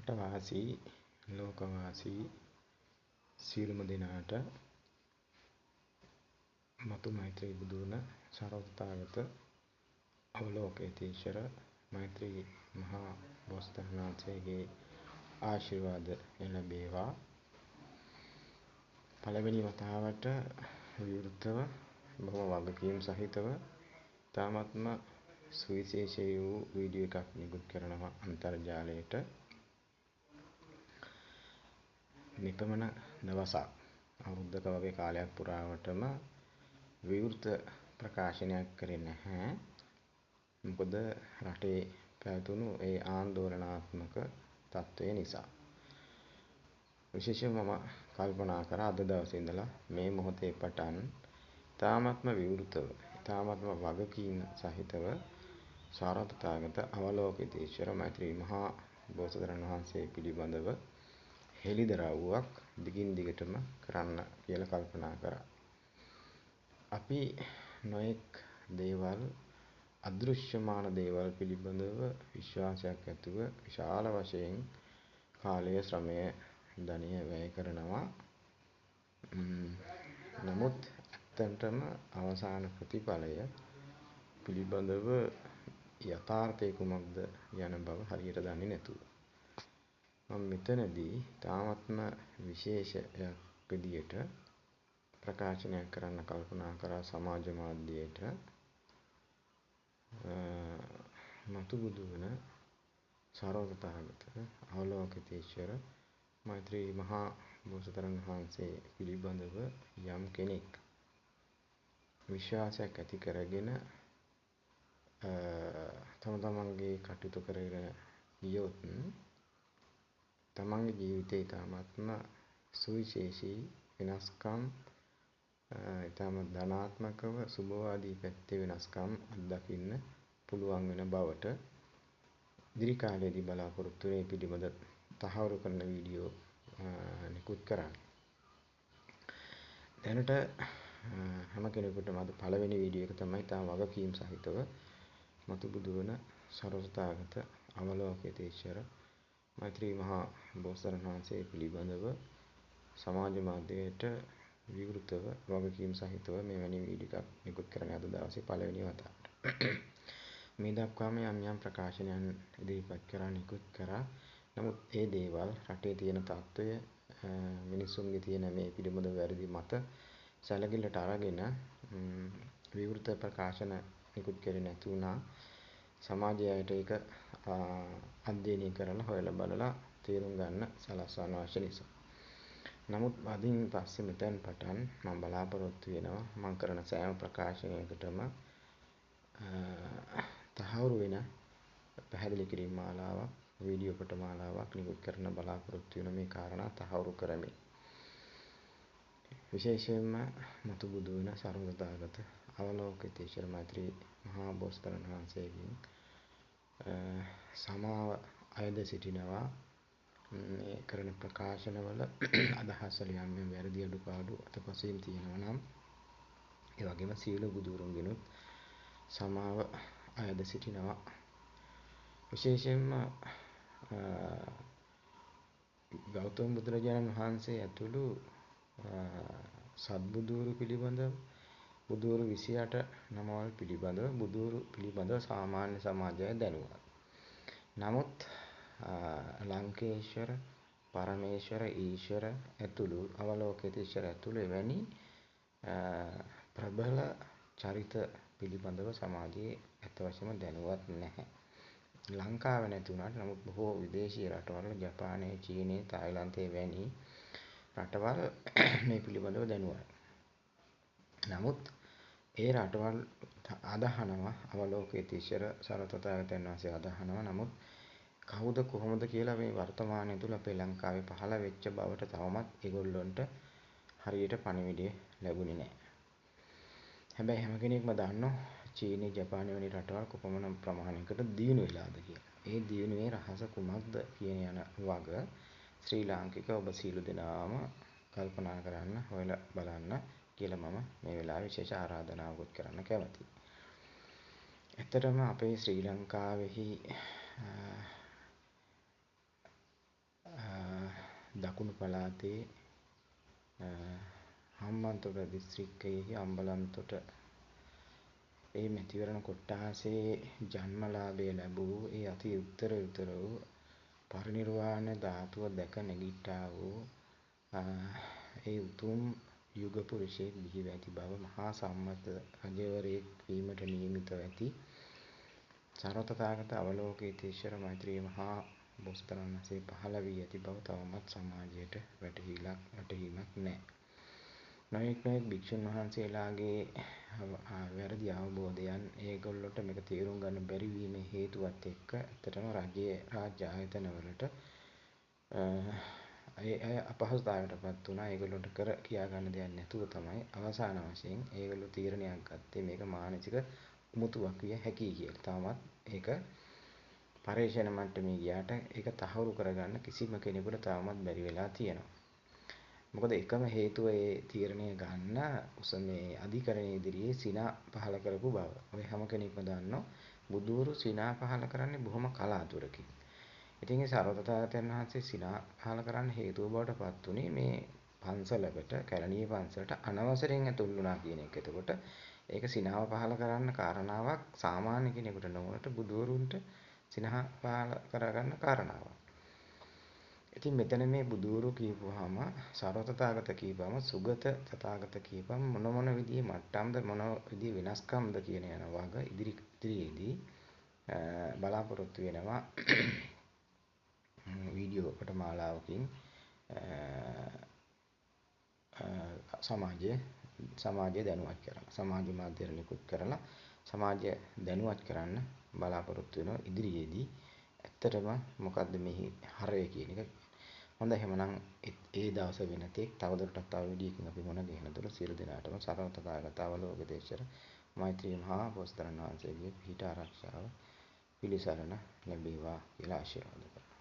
රටවාසී ලෝකවාසී සියලුම දෙනාට මතු මෛත්‍රී බුදුන සර්වඥතාගත අවලෝකිතේශ්වර මෛත්‍රී මහා බෝසතාණන් වහන්සේගේ ආශිර්වාද ලැබේවා. පළවෙනි වතාවට විවෘතව බොහොම වගකීම් සහිතව තාමත්ම සුවිශේෂී වූ වීඩියෝ එකක් නිකුත් කරනවා අන්තර්ජාලයට. නිපමණ දවසක් අවුරුද්දක වගේ කාලයක් පුරාවටම විවෘත ප්‍රකාශනයක් කරේ නැහැ. මොකද රටේ පැවතුණු ඒ ආందోලනාත්මක තත්ත්වය නිසා. විශේෂයෙන්ම මම කල්පනා කරා අද දවසේ ඉඳලා මේ මොහොතේ පටන් තාමත්ම විවෘතව තාමත්ම වගකීම් සහිතව සාරවත්තාගත අවලෝකිතේශ්වර මෛත්‍රී මහා බෝසතාණන් වහන්සේ පිළිබඳව හෙළිදරව්වක් දිගින් දිගටම කරන්න කියලා කල්පනා කරා. අපි නොඑක් දේවල් අදෘශ්‍යමාන දේවල් පිළිබඳව විශ්වාසයක් ඇතුව විශාල වශයෙන් කාලය ශ්‍රමය ධනය වැය කරනවා. නමුත් ඇත්තටම අවසාන ප්‍රතිඵලය පිළිබඳව යථාර්ථය කුමක්ද යන බව හරියට දන්නේ නැතුව මම මෙතනදී තාමත්ම විශේෂයක් විදියට ප්‍රකාශනයක් කරන්න කල්පනා කරා සමාජ මාධ්‍යයට මතු බුදු වන සර්වඥතාගත අවලෝකිතේශ්වර මෛත්‍රී මහා බෝසතාණන් වහන්සේ පිළිබඳව යම් කෙනෙක් විශ්වාසයක් ඇති කරගෙන තමන්ගේ කටයුතු කරගෙන ගියොත් තමන්ගේ ජීවිතේ ඉතාමත්ම සුවිශේෂී වෙනස්කම් ඉතාම ධනාත්මකව සුබවාදී පැත්තේ වෙනස්කම් අත්දකින්න පුළුවන් වෙන බවට ඉදිරි කාලයේදී බලාපොරොත්තු වෙන පිළිබඳ තහවුරු කරන වීඩියෝ නිකුත් කරන්නේ. දැනට හැම කෙනෙකුටම අද පළවෙනි වීඩියෝ එක තමයි තාම වගකීම් සහිතව මතු බුදු වන සර්වඥතාගත අවලෝකිතේශ්වර මෛත්‍රී මහා බෝසතාණන් වහන්සේ පිළිබඳව සමාජ මාධ්‍යයට විවෘතව වගකීම් සහිතව මෙවැනි වීඩියෝ එකක් නිකුත් කරන අද දවසේ පළවෙනි වතාවට. මේ දක්වාම යම් ප්‍රකාශනයන් ඉදිරිපත් කරා නිකුත් කරා. නමුත් ඒ දේවල් රටේ තියෙන තත්ත්වය මිනිසුන්ගේ තියෙන මේ පිළිබඳ වැරදි මත සැලකිල්ලට අරගෙන විවෘත ප්‍රකාශන නිකුත් කරේ නැති වුණා. සමාජයට ඒක අධ්‍යයනය කරලා හොයලා බලලා තේරුම් ගන්න සලස්වන්න අවශ්‍ය නිසා. නමුත් අදින් පස්සේ මෙතෙන් පටන් මම බලාපොරොත්තු වෙනවා මම කරන සෑම ප්‍රකාශනයකටම තහවුරු වෙන පැහැදිලි කිරීම මාලාවක් වීඩියෝ කොට මාලාවක් නිකුත් කරන බලාපොරොත්තු වෙන මේ කාරණා තහවුරු කරමි. විශේෂයෙන්ම මතු බුදු වන සර්වඥතාගත අවලෝකිතේශ්වර මෛත්‍රී මහා බෝසතාණන් වහන්සේගෙන් සමාව අයද සිටිනවා. මේ කරන ප්‍රකාශනවල අදහස් වල යම් වැරදි අඩුපාඩු අතපසින් තියෙනවා නම් ඒ වගේම සියලු බුදුරුන්ගෙනුත් සමාව අයද සිටිනවා. විශේෂයෙන්ම ගෞතම බුදුරජාණන් වහන්සේ ඇතුළු සත්බුදුවරු පිළිබඳව බුදුවරු 28 නමවල් පිළිබඳව බුදුවරු පිළිබඳව සාමාන්‍ය සමාජය දැනුවත්. නමුත් ලංකේශ්වර පරමේශ්වර ඊශ්වර ඇතුළු අවලෝකිතේශ්වර ඇතුළු එවැනි ප්‍රබල චරිත පිළිබඳව සමාජයේ ඇත්ත වශයෙන්ම දැනුවත් නැහැ. ලංකාවේ නැති වුණාට නමුත් බොහෝ විදේශීය රටවල ජපානයේ චීනයේ තායිලන්තයේ වැනි රටවල් මේ පිළිබඳව දැනුවත්. නමුත් ඒ රටවල් අදහනවා අවලෝකිතේශ්වර සර්වඥතාගතයන් වහන්සේ අදහනවා. නමුත් කවුද කොහොමද කියලා මේ වර්තමානයේ තුල අපේ ලංකාවේ පහළ වෙච්ච බවට තවමත් ඒගොල්ලන්ට හරියට පණිවිඩය ලැබුණේ නැහැ. හැබැයි හැම කෙනෙක්ම දන්නවා චීනය ජපානය වැනි රටවල් කොපමණ ප්‍රමාණයකට දියුණු වෙලාද කියලා. ඒ දියුණුවේ රහස කුමක්ද කියන යන වග ශ්‍රී ලාංකික ඔබ සියලු දෙනාම කල්පනා කරන්න හොයලා බලන්න කියලා මම මේ වෙලාවේ විශේෂ ආරාධනාවකුත් කරන්න කැමතියි. ඇත්තටම අපේ ශ්‍රී ලංකාවේහි දකුණු පළාතේ හම්බන්තොට දිස්ත්‍රික්කයේ අම්බලන්තොට ඒ මැතිවරණ කොට්ටාසේ ජන්මලාභය ලැබූ ඒ අති උත්තර වූ පරිනිර්වාණ ධාතුව දැක නැගිට්ටා වූ ඒ උතුම් යුග පුරුෂයෙක් බිහිව ඇති බව මහා සම්මත රජවරයෙක් වීමට නියමිතව ඇති සර්වතථාගත අවලෝකිතේශ්වර මෛත්‍රී මහා බෝසතාණන් වහන්සේ පහළ වී ඇති බව තවමත් සමාජයට වැටහීමක් නැහැ. නොයෙක් භික්ෂුන් වහන්සේලාගේ වැරදි අවබෝධයන් ඒගොල්ලොන්ට මේක තේරුම් ගන්න බැරි වීමේ හේතුවත් එක්ක ඇත්තටම රාජ්‍ය ආයතන වලට ඒ අපහසුතාවයටපත් වුණා. ඒගොල්ලොන්ට කර කියා ගන්න දෙයක් නැතුව තමයි අවසාන වශයෙන් ඒගොල්ලෝ තීරණයක් ගත්තේ මේක මානසික උමුතුවක් විය හැකියි කියලා. තාමත් ඒක පරිශන මට්ටමේ ගියාට ඒක තහවුරු කරගන්න කිසිම කෙනෙකුට තාමත් බැරි වෙලා තියෙනවා. මොකද එකම හේතුව ඒ තීරණය ගන්න මේ අධිකරණයේ ඉදිරියේ සිනා පහල කරපු බව. ඔය හැම කෙනෙක්ම දන්නවා බුදුවරු සිනා පහල කරන්නේ බොහොම කලාතුරකින්. ඉතින් ඒ සර්වතථාගතයන් වහන්සේ සිනා පහල කරන්න හේතුව බවට පත් උනේ මේ පන්සලකට කැලණියේ පන්සලට අනවසරයෙන් ඇතුල් වුණා කියන එක. එතකොට ඒක සිනාව පහල කරන්න කාරණාවක් සාමාන්‍ය කෙනෙකුට නොවුනට බුදුවරුන්ට සිනහ පහල කරගන්න කාරණාවක්. ඉතින් මෙතන මේ බුදුවරු කියපුවාම සර්වතථාගත කියපුවාම සුගත තථාගත කියපුවාම මොන විදිහේ මට්ටම්ද මොන විදිහේ වෙනස්කම්ද කියන යන වග ඉදිරියේදී බලාපොරොත්තු වෙනවා වීඩියෝ කොට මාලාවකින් සමාජය දැනුවත් කරලා සමාජ මාධ්‍ය නිකුත් කරලා සමාජය දැනුවත් කරන්න බලාපොරොත්තු වෙනවා ඉදිරියේදී. ඇත්තටම මොකද්ද මේ හරය කියන එක. හොඳයි එහෙනම් ඒ දවස වෙනතෙක් තවදුරටත් තව වීඩියෝකින් අපි මුණ ගැහෙනතුරු සියලු දෙනාටම සර්වතථාගත අවලෝකිතේශ්වර මෛත්‍රී මහා බෝසතාණන් වහන්සේගේ පිහිට ආරක්ෂාව පිළිසරණ ලැබේවා කියලා ආශිර්වාද කරනවා.